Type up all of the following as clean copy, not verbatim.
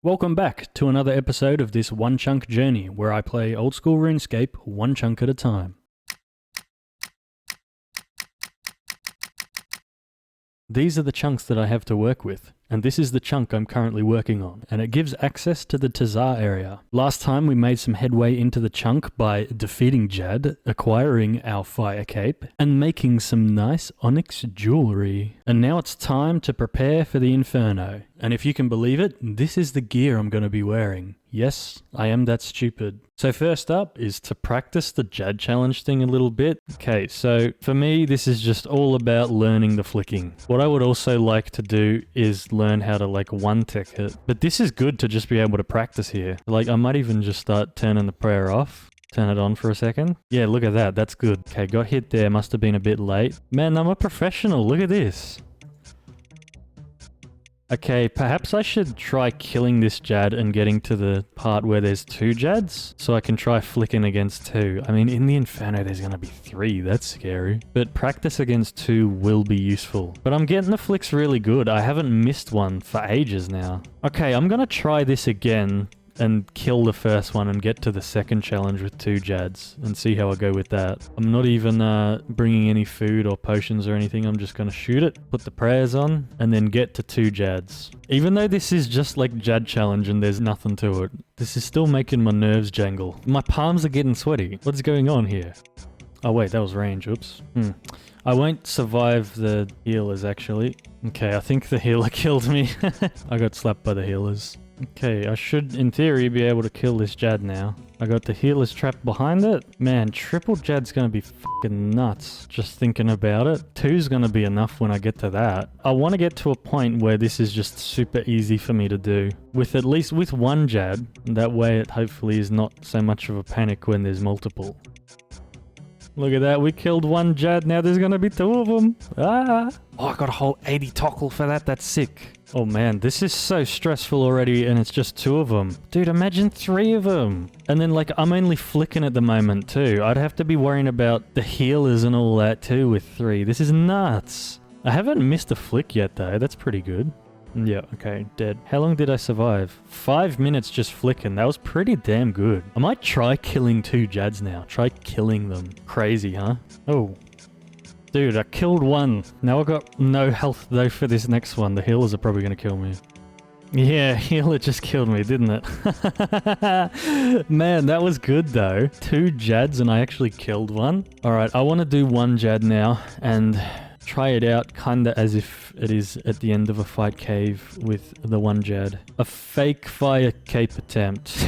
Welcome back to another episode of this one chunk journey where I play old school RuneScape one chunk at a time. These are the chunks that I have to work with, and this is the chunk I'm currently working on, and it gives access to the Tazar area. Last time we made some headway into the chunk by defeating Jad, acquiring our fire cape, and making some nice onyx jewelry. And now it's time to prepare for the Inferno. And if you can believe it, this is the gear I'm going to be wearing. Yes, I am that stupid. So first up is to practice the Jad challenge thing a little bit. Okay, so for me, this is just all about learning the flicking. What I would also like to do is learn how to one tick it. But this is good to just be able to practice here. I might even just start turning the prayer off. Turn it on for a second. Yeah, look at that. That's good. Okay, got hit there. Must have been a bit late. Man, I'm a professional. Look at this. Okay, perhaps I should try killing this Jad and getting to the part where there's 2 Jads, so I can try flicking against 2. I mean, in the Inferno there's gonna be 3, that's scary. But practice against 2 will be useful. But I'm getting the flicks really good. I haven't missed one for ages now. Okay, I'm gonna try this again and kill the first one and get to the second challenge with 2 Jads and see how I go with that. I'm not even bringing any food or potions or anything. I'm just gonna shoot it, put the prayers on, and then get to 2 Jads. Even though this is just like Jad challenge and there's nothing to it, this is still making my nerves jangle. My palms are getting sweaty. What's going on here? Oh wait, that was range, oops. I won't survive the healers actually. Okay, I think the healer killed me. I got slapped by the healers. Okay, I should, in theory, be able to kill this Jad now. I got the healers trapped behind it. Man, triple Jad's gonna be fucking nuts, just thinking about it. 2's gonna be enough when I get to that. I want to get to a point where this is just super easy for me to do. With at least with 1 Jad, that way it hopefully is not so much of a panic when there's multiple. Look at that, we killed 1 Jad, now there's gonna be 2 of them. Ah! Oh, I got a whole 80 tockle for that, that's sick. Oh man, this is so stressful already and it's just 2 of them. Dude, imagine 3 of them. And then I'm only flicking at the moment too. I'd have to be worrying about the healers and all that too with 3. This is nuts. I haven't missed a flick yet though, that's pretty good. Yeah, okay, dead. How long did I survive? 5 minutes just flicking. That was pretty damn good. I might try killing 2 Jads now. Try killing them. Crazy, huh? Oh. Dude, I killed 1. Now I got no health though for this next one. The healers are probably going to kill me. Yeah, healer just killed me, didn't it? Man, that was good though. 2 Jads and I actually killed 1. Alright, I want to do 1 Jad now and try it out kinda as if it is at the end of a fight cave with the 1 Jad. A fake fire cape attempt.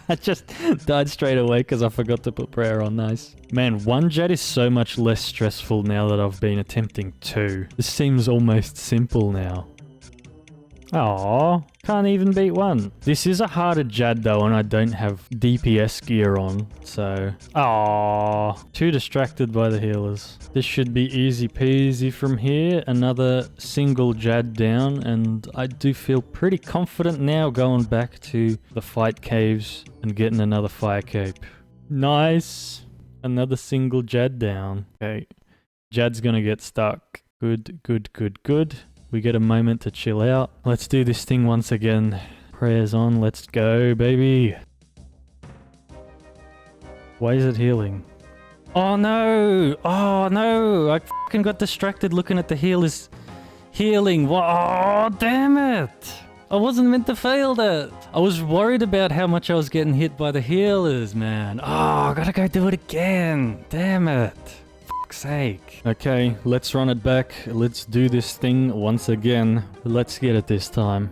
I just died straight away because I forgot to put prayer on. Nice. Man, 1 Jad is so much less stressful now that I've been attempting 2. This seems almost simple now. Aww, can't even beat 1. This is a harder Jad though, and I don't have DPS gear on, so... Aww, too distracted by the healers. This should be easy peasy from here. Another single Jad down, and I do feel pretty confident now going back to the fight caves and getting another fire cape. Nice! Another single Jad down. Okay, Jad's gonna get stuck. Good, good, good, good. We get a moment to chill out. Let's do this thing once again. Prayers on, let's go, baby. Why is it healing? Oh no! Oh no! I fucking got distracted looking at the healers healing. Oh, damn it! I wasn't meant to fail that. I was worried about how much I was getting hit by the healers, man. Oh, I gotta go do it again. Damn it. Sake. Okay, let's run it back. Let's do this thing once again. Let's get it this time.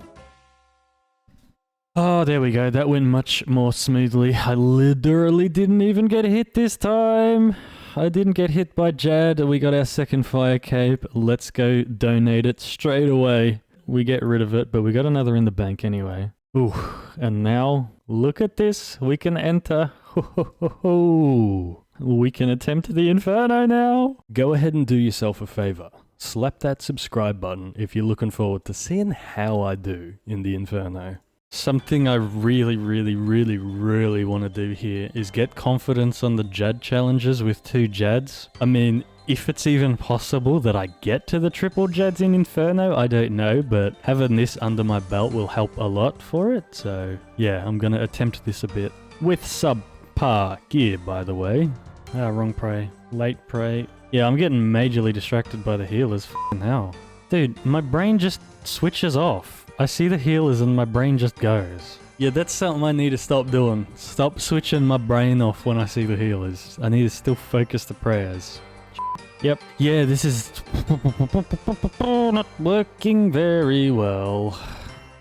Oh, there we go. That went much more smoothly. I literally didn't even get hit this time. I didn't get hit by Jad. We got our second fire cape. Let's go donate it straight away. We get rid of it, but we got another in the bank anyway. Ooh, and now look at this. We can enter. Ho, ho, ho, ho. We can attempt the Inferno now. Go ahead and do yourself a favor. Slap that subscribe button if you're looking forward to seeing how I do in the Inferno. Something I really want to do here is get confidence on the Jad challenges with 2 Jads. I mean, If it's even possible that I get to the triple Jads in Inferno, I don't know, but having this under my belt will help a lot for it. So yeah, I'm gonna attempt this a bit. With subpar gear, by the way. Ah, wrong prey. Late prey. Yeah, I'm getting majorly distracted by the healers. F***ing hell. Dude, my brain just switches off. I see the healers and my brain just goes. Yeah, that's something I need to stop doing. Stop switching my brain off when I see the healers. I need to still focus the prayers. Yep. Yeah, this is not working very well.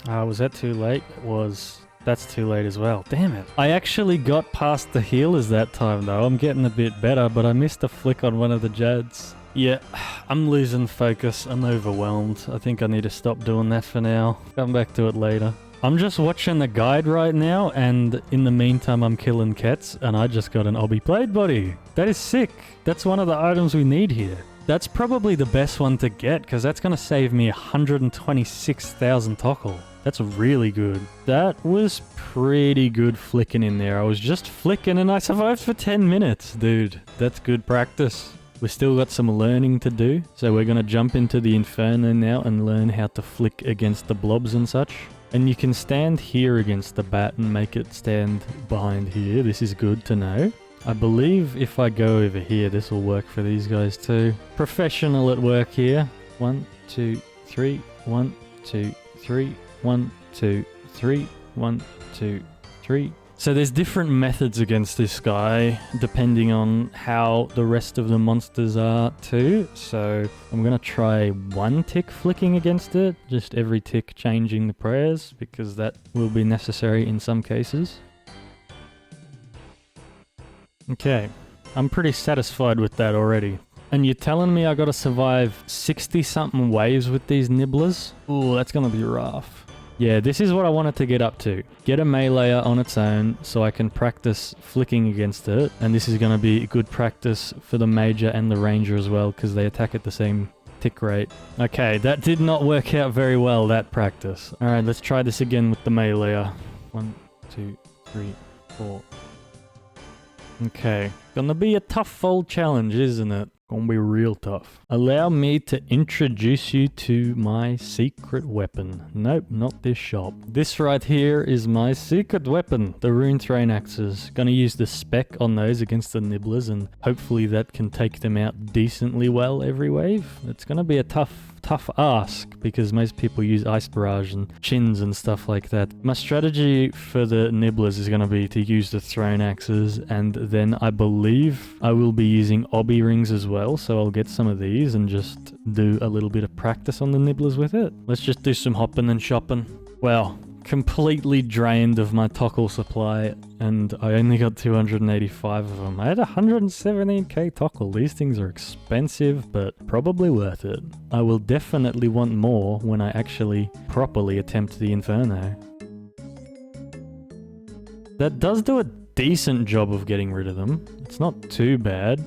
Was that too late? It was. That's too late as well. Damn it. I actually got past the healers that time though. I'm getting a bit better, but I missed a flick on one of the Jads. Yeah, I'm losing focus. I'm overwhelmed. I think I need to stop doing that for now. Come back to it later. I'm just watching the guide right now, and in the meantime I'm killing cats, and I just got an obby blade body. That is sick. That's one of the items we need here. That's probably the best one to get, because that's going to save me 126,000 tockle. That's really good. That was pretty good flicking in there. I was just flicking and I survived for 10 minutes. Dude, that's good practice. We've still got some learning to do, so we're going to jump into the Inferno now and learn how to flick against the blobs and such. And you can stand here against the bat and make it stand behind here. This is good to know. I believe if I go over here, this will work for these guys too. Professional at work here. 1, 2, 3. 1, 2, 3. 1, 2, 3. 1, 2, 3. So there's different methods against this guy, depending on how the rest of the monsters are too. So I'm going to try one tick flicking against it, just every tick changing the prayers, because that will be necessary in some cases. Okay, I'm pretty satisfied with that already. And you're telling me I got to survive 60-something waves with these nibblers? Ooh, that's going to be rough. Yeah, this is what I wanted to get up to. Get a meleeer on its own so I can practice flicking against it. And this is going to be good practice for the major and the ranger as well, because they attack at the same tick rate. Okay, that did not work out very well, that practice. Alright, let's try this again with the meleeer. 1, 2, 3, 4. Okay, gonna be a tough old challenge, isn't it? Gonna be real tough. Allow me to introduce you to my secret weapon. Nope, not this shop. This right here is my secret weapon, the rune throne axes. Gonna use the spec on those against the nibblers, and hopefully that can take them out decently well every wave. It's gonna be a tough ask, because most people use ice barrage and chins and stuff like that. My strategy for the nibblers is going to be to use the throne axes, and then I believe I will be using obby rings as well, so I'll get some of these and just do a little bit of practice on the nibblers with it. Let's just do some hopping and shopping. Wow. Completely drained of my tockle supply, and I only got 285 of them. I had 117k tockle. These things are expensive, but probably worth it. I will definitely want more when I actually properly attempt the Inferno. That does do a decent job of getting rid of them. It's not too bad.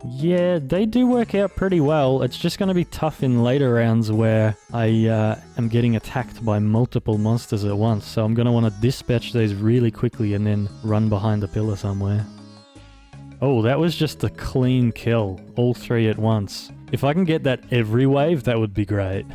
Yeah, they do work out pretty well. It's just going to be tough in later rounds where I am getting attacked by multiple monsters at once. So I'm going to want to dispatch those really quickly and then run behind a pillar somewhere. Oh, that was just a clean kill. All three at once. If I can get that every wave, that would be great.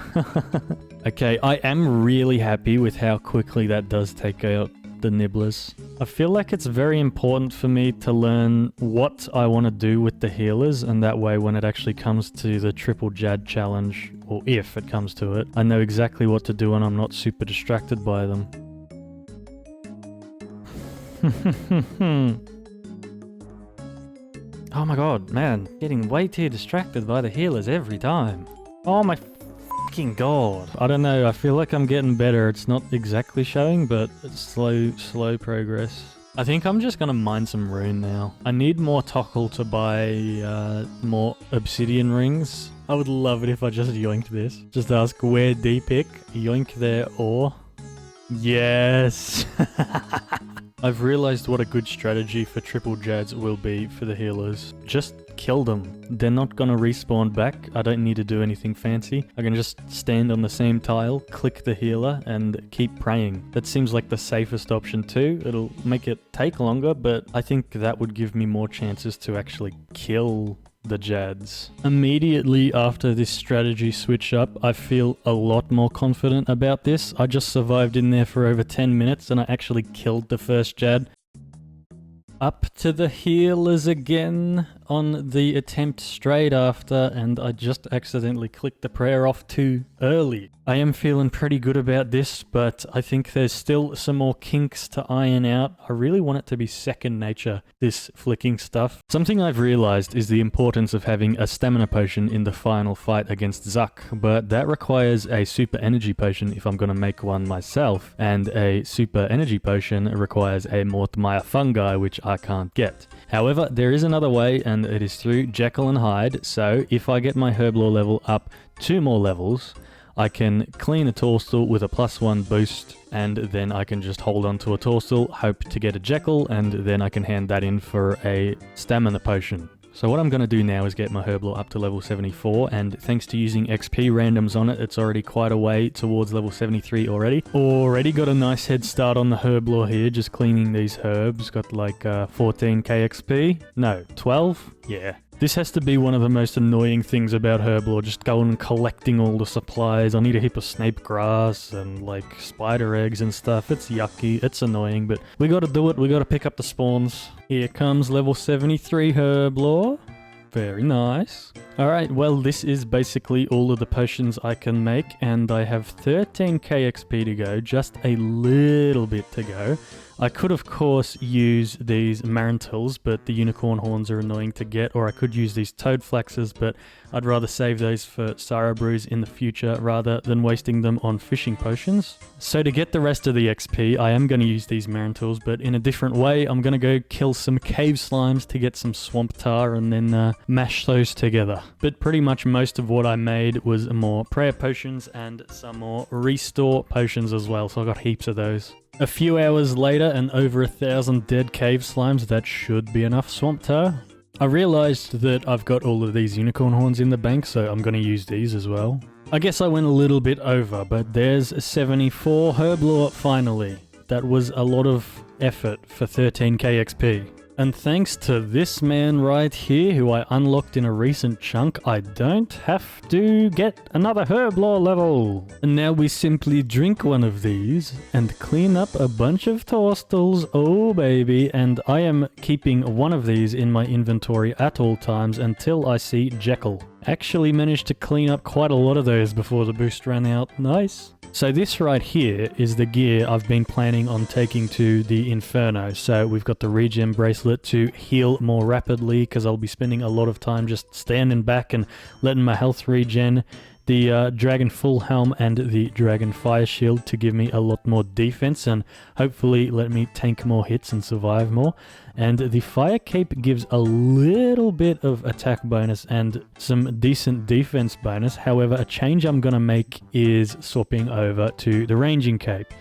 Okay, I am really happy with how quickly that does take out the nibblers. I feel like it's very important for me to learn what I want to do with the healers, and that way when it actually comes to the triple Jad challenge, or if it comes to it, I know exactly what to do and I'm not super distracted by them. Oh my god, man, getting way too distracted by the healers every time. Oh my fucking god. I don't know, I feel like I'm getting better. It's not exactly showing, but it's slow progress. I think I'm just gonna mine some rune now. I need more tockle to buy more obsidian rings. I would love it if I just yoinked this. Just ask where D pick, yoink their ore. Yes! I've realized what a good strategy for triple Jads will be for the healers. Just kill them. They're not gonna respawn back. I don't need to do anything fancy. I can just stand on the same tile, click the healer, and keep praying. That seems like the safest option too. It'll make it take longer, but I think that would give me more chances to actually kill the Jads. Immediately after this strategy switch up, I feel a lot more confident about this. I just survived in there for over 10 minutes and I actually killed the first Jad. Up to the healers again on the attempt straight after, and I just accidentally clicked the prayer off too early. I am feeling pretty good about this, but I think there's still some more kinks to iron out. I really want it to be second nature, this flicking stuff. Something I've realized is the importance of having a stamina potion in the final fight against Zuck, but that requires a super energy potion if I'm going to make one myself, and a super energy potion requires a Mortmire fungi, which I can't get. However, there is another way, and it is through Jekyll and Hyde. So if I get my Herblore level up 2 more levels, I can clean a Torstal with a +1 boost, and then I can just hold on to a Torstal, hope to get a Jekyll, and then I can hand that in for a stamina potion. So what I'm going to do now is get my Herblore up to level 74, and thanks to using XP randoms on it, it's already quite a way towards level 73 already. Already got a nice head start on the Herblore here, just cleaning these herbs. Got like 14k XP? No, 12? Yeah. This has to be one of the most annoying things about Herblore, just going and collecting all the supplies. I need a heap of snape grass and like spider eggs and stuff. It's yucky, it's annoying, but we gotta do it. We gotta pick up the spawns. Here comes level 73 Herblore. Very nice. Alright, well this is basically all of the potions I can make, and I have 13k XP to go, just a little bit to go. I could of course use these Marantils, but the unicorn horns are annoying to get, or I could use these toad flaxes, but I'd rather save those for Syra brews in the future rather than wasting them on fishing potions. So to get the rest of the XP, I am going to use these Marantils, but in a different way. I'm going to go kill some cave slimes to get some swamp tar and then mash those together. But pretty much most of what I made was more prayer potions and some more restore potions as well, so I got heaps of those. A few hours later and over 1,000 dead cave slimes, that should be enough swamp tar. I realized that I've got all of these unicorn horns in the bank, so I'm going to use these as well. I guess I went a little bit over, but there's 74 Herblore finally. That was a lot of effort for 13k XP. And thanks to this man right here, who I unlocked in a recent chunk, I don't have to get another Herblore level. And now we simply drink one of these and clean up a bunch of Torstals. Oh baby, and I am keeping one of these in my inventory at all times until I see Jekyll. Actually managed to clean up quite a lot of those before the boost ran out. Nice. So this right here is the gear I've been planning on taking to the Inferno. So we've got the regen bracelet to heal more rapidly, because I'll be spending a lot of time just standing back and letting my health regen. The Dragon Full Helm and the Dragon Fire Shield to give me a lot more defense and hopefully let me tank more hits and survive more. And the Fire Cape gives a little bit of attack bonus and some decent defense bonus. However, a change I'm going to make is swapping over to the Ranging Cape.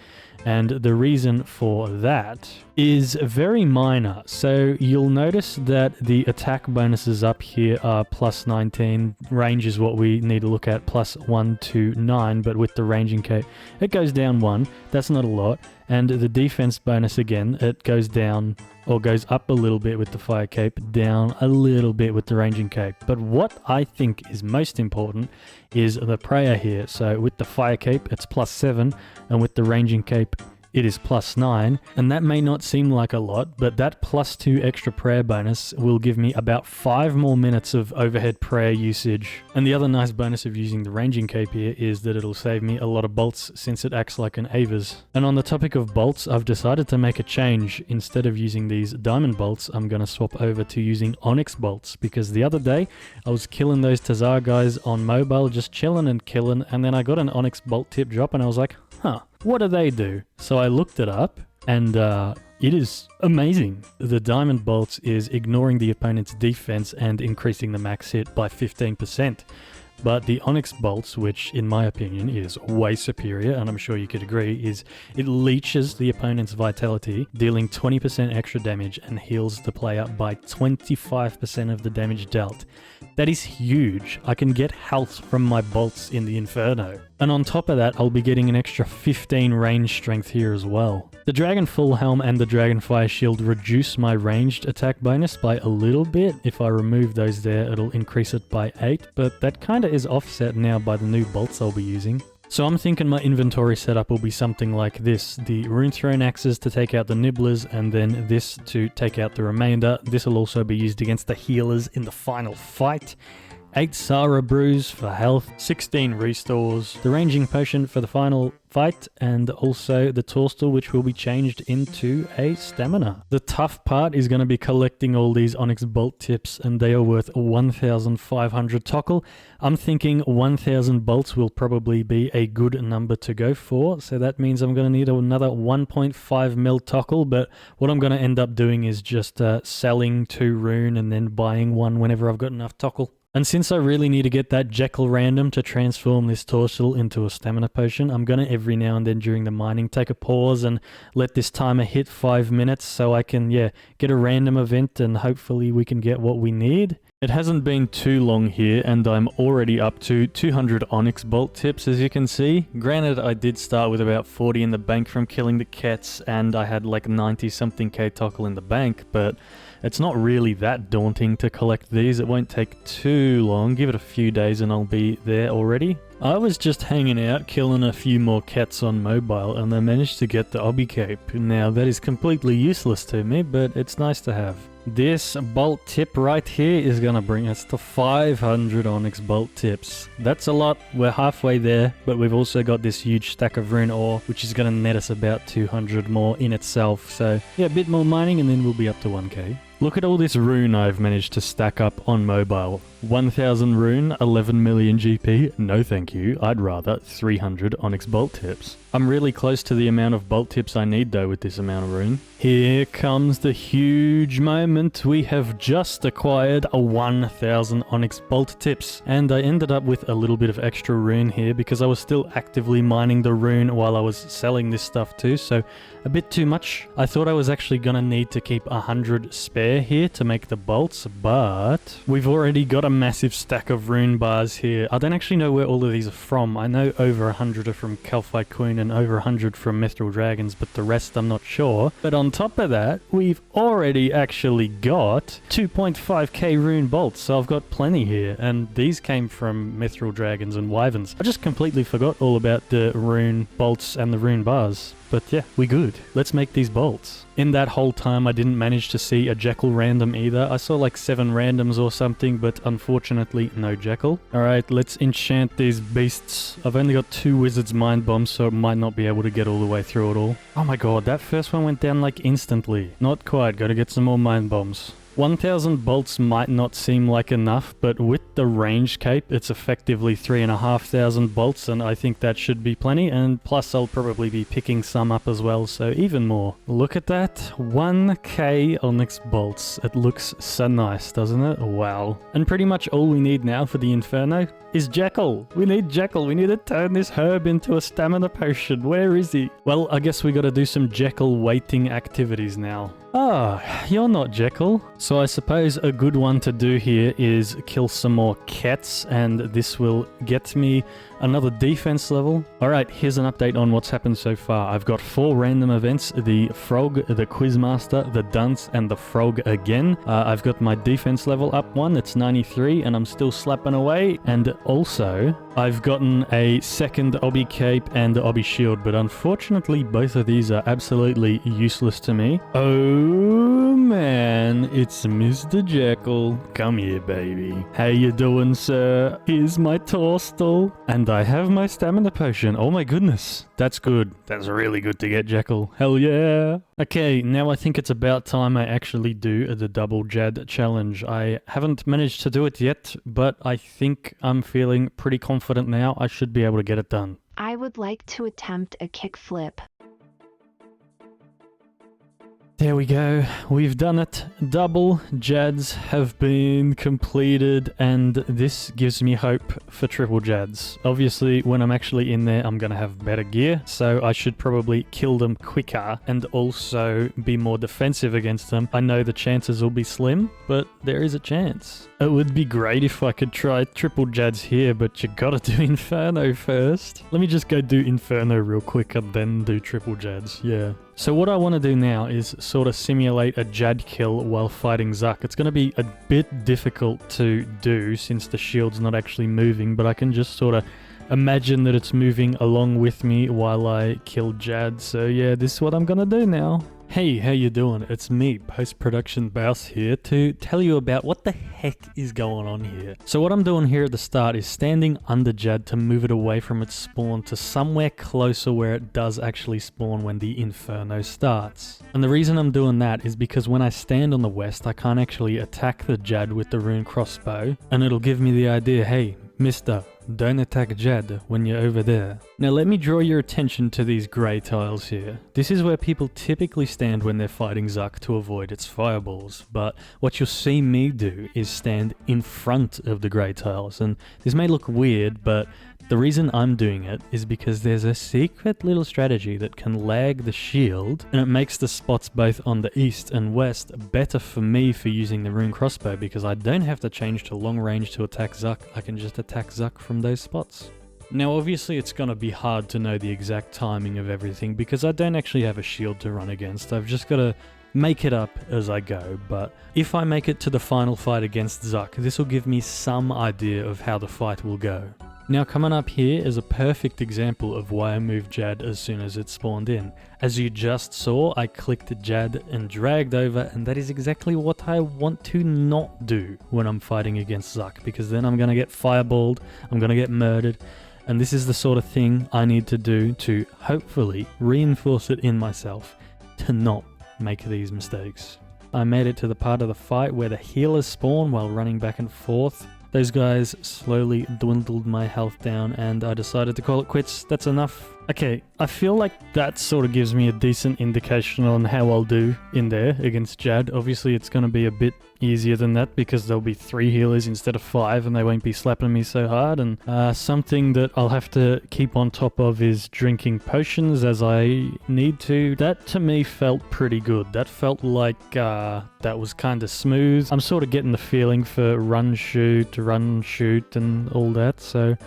And the reason for that is very minor. So you'll notice that the attack bonuses up here are plus 19. Range is what we need to look at, plus 1 to 9. But with the Ranging Cape, it goes down 1. That's not a lot. And the defense bonus again, it goes down or goes up a little bit with the Fire Cape, down a little bit with the Ranging Cape. But what I think is most important is the prayer here. So with the Fire Cape, it's plus 7, and with the Ranging Cape, it is plus 9, and that may not seem like a lot, but that plus 2 extra prayer bonus will give me about 5 more minutes of overhead prayer usage. And the other nice bonus of using the Ranging Cape here is that it'll save me a lot of bolts since it acts like an Avers. And on the topic of bolts, I've decided to make a change. Instead of using these diamond bolts, I'm going to swap over to using onyx bolts, because the other day I was killing those Tazar guys on mobile, just chilling and killing, and then I got an onyx bolt tip drop and I was like, huh, what do they do? So I looked it up, and it is amazing. The diamond bolts is ignoring the opponent's defense and increasing the max hit by 15%. But the onyx bolts, which in my opinion is way superior, and I'm sure you could agree, is it leeches the opponent's vitality, dealing 20% extra damage, and heals the player by 25% of the damage dealt. That is huge. I can get health from my bolts in the Inferno. And on top of that, I'll be getting an extra 15 range strength here as well. The Dragon Full Helm and the Dragonfire Shield reduce my ranged attack bonus by a little bit. If I remove those there, it'll increase it by 8, but that kind of is offset now by the new bolts I'll be using. So I'm thinking my inventory setup will be something like this. The Rune Throne axes to take out the nibblers, and then this to take out the remainder. This will also be used against the healers in the final fight. 8 Sara Brews for health, 16 restores, the ranging potion for the final fight, and also the Torstal, which will be changed into a stamina. The tough part is going to be collecting all these Onyx Bolt tips, and they are worth 1,500 Tokkul. I'm thinking 1,000 bolts will probably be a good number to go for, so that means I'm going to need another 1.5 mil Tokkul, but what I'm going to end up doing is just selling 2 rune and then buying 1 whenever I've got enough Tokkul. And since I really need to get that Jekyll random to transform this Torstal into a stamina potion, I'm going to every now and then during the mining take a pause and let this timer hit 5 minutes so I can, get a random event and hopefully we can get what we need. It hasn't been too long here and I'm already up to 200 Onyx Bolt tips, as you can see. Granted, I did start with about 40 in the bank from killing the Kets and I had like 90 something K Tokkul in the bank, but it's not really that daunting to collect these. It won't take too long. Give it a few days and I'll be there already. I was just hanging out, killing a few more cats on mobile, and I managed to get the Obby Cape. Now, that is completely useless to me, but it's nice to have. This bolt tip right here is going to bring us to 500 Onyx Bolt tips. That's a lot. We're halfway there, but we've also got this huge stack of rune ore, which is going to net us about 200 more in itself. So, a bit more mining and then we'll be up to 1k. Look at all this rune I've managed to stack up on mobile. 1000 rune, 11 million GP. No thank you. I'd rather 300 Onyx Bolt tips. I'm really close to the amount of bolt tips I need though with this amount of rune. Here comes the huge moment. We have just acquired a 1000 Onyx Bolt tips. And I ended up with a little bit of extra rune here because I was still actively mining the rune while I was selling this stuff too. So a bit too much. I thought I was actually gonna need to keep 100 spare here to make the bolts, but we've already got a massive stack of rune bars here. I don't actually know where all of these are from. I know over 100 are from Calphite Queen and over 100 from Mithril Dragons, but the rest I'm not sure. But on top of that, we've already actually got 2.5k rune bolts, so I've got plenty here, and these came from Mithril Dragons and Wyverns. I just completely forgot all about the rune bolts and the rune bars. But yeah, we good. Let's make these bolts. In that whole time, I didn't manage to see a Jekyll random either. I saw like 7 randoms or something, but unfortunately, no Jekyll. Alright, let's enchant these beasts. I've only got 2 Wizard's Mind Bombs, so I might not be able to get all the way through it all. Oh my god, that first one went down like instantly. Not quite, gotta get some more Mind Bombs. 1000 bolts might not seem like enough, but with the range cape, it's effectively 3,500 bolts, and I think that should be plenty, and plus I'll probably be picking some up as well, so even more. Look at that, 1k Onyx bolts. It looks so nice, doesn't it? Wow. And pretty much all we need now for the Inferno is Jekyll. We need Jekyll. We need to turn this herb into a stamina potion. Where is he? Well, I guess we gotta do some Jekyll waiting activities now. Ah, you're not Jekyll. So I suppose a good one to do here is kill some more cats, and this will get me another defense level. Alright, here's an update on what's happened so far. I've got 4 random events, the Frog, the Quizmaster, the Dunce, and the Frog again. I've got my defense level up 1, it's 93, and I'm still slapping away. And also, I've gotten a second Obby Cape and the Obby Shield, but unfortunately both of these are absolutely useless to me. Oh man, it's Mr. Jekyll. Come here, baby. How you doing, sir? Here's my Torstal. And I have my stamina potion. Oh my goodness. That's good. That's really good to get, Jekyll. Hell yeah. Okay, now I think it's about time I actually do the double Jad challenge. I haven't managed to do it yet, but I think I'm feeling pretty confident now. I should be able to get it done. I would like to attempt a kickflip. There we go, we've done it. Double Jads have been completed, and this gives me hope for triple Jads. Obviously, when I'm actually in there, I'm gonna have better gear, so I should probably kill them quicker and also be more defensive against them. I know the chances will be slim, but there is a chance. It would be great if I could try triple Jads here, but you gotta do Inferno first. Let me just go do Inferno real quick and then do triple Jads, yeah. So what I want to do now is sort of simulate a Jad kill while fighting Zuck. It's going to be a bit difficult to do since the shield's not actually moving, but I can just sort of imagine that it's moving along with me while I kill Jad. So yeah, this is what I'm going to do now. Hey, how you doing? It's me, Post-Production Bouse here, to tell you about what the heck is going on here. So what I'm doing here at the start is standing under Jad to move it away from its spawn to somewhere closer where it does actually spawn when the Inferno starts. And the reason I'm doing that is because when I stand on the west, I can't actually attack the Jad with the rune crossbow, and it'll give me the idea, hey, mister, don't attack Jad when you're over there. Now let me draw your attention to these grey tiles here. This is where people typically stand when they're fighting Zuck to avoid its fireballs, but what you'll see me do is stand in front of the grey tiles, and this may look weird, but the reason I'm doing it is because there's a secret little strategy that can lag the shield, and it makes the spots both on the east and west better for me for using the rune crossbow, because I don't have to change to long range to attack Zuck. I can just attack Zuck from those spots. Now obviously it's going to be hard to know the exact timing of everything because I don't actually have a shield to run against. I've just got to make it up as I go, but if I make it to the final fight against Zuck, this will give me some idea of how the fight will go. Now coming up here is a perfect example of why I moved Jad as soon as it spawned in. As you just saw, I clicked Jad and dragged over, and that is exactly what I want to not do when I'm fighting against Zuck, because then I'm going to get fireballed, I'm going to get murdered, and this is the sort of thing I need to do to hopefully reinforce it in myself to not make these mistakes. I made it to the part of the fight where the healers spawn while running back and forth. Those guys slowly dwindled my health down and I decided to call it quits. That's enough. Okay, I feel like that sort of gives me a decent indication on how I'll do in there against Jad. Obviously it's going to be a bit easier than that because there'll be 3 healers instead of 5 and they won't be slapping me so hard. And something that I'll have to keep on top of is drinking potions as I need to. That to me felt pretty good. That felt like that was kind of smooth. I'm sort of getting the feeling for run, shoot, and all that. So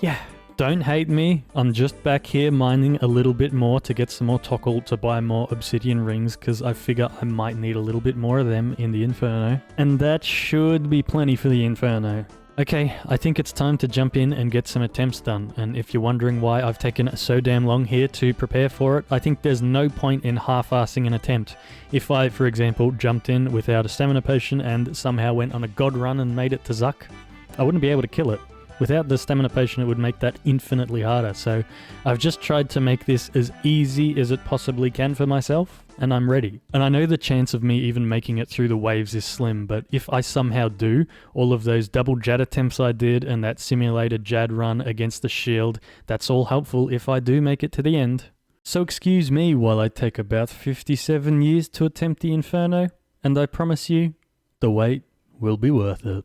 yeah. Don't hate me, I'm just back here mining a little bit more to get some more Tockle to buy more obsidian rings because I figure I might need a little bit more of them in the Inferno. And that should be plenty for the Inferno. Okay, I think it's time to jump in and get some attempts done, and if you're wondering why I've taken so damn long here to prepare for it, I think there's no point in half-assing an attempt. If I, for example, jumped in without a stamina potion and somehow went on a god run and made it to Zuck, I wouldn't be able to kill it. Without the stamina potion, it would make that infinitely harder, so I've just tried to make this as easy as it possibly can for myself, and I'm ready. And I know the chance of me even making it through the waves is slim, but if I somehow do, all of those double Jad attempts I did and that simulated Jad run against the shield, that's all helpful if I do make it to the end. So excuse me while I take about 57 years to attempt the Inferno, and I promise you, the wait will be worth it.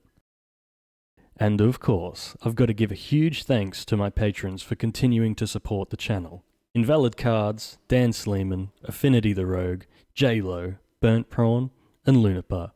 And of course, I've got to give a huge thanks to my patrons for continuing to support the channel. Invalid Cards, Dan Sleeman, Affinity the Rogue, J-Lo, Burnt Prawn, and Lunipa.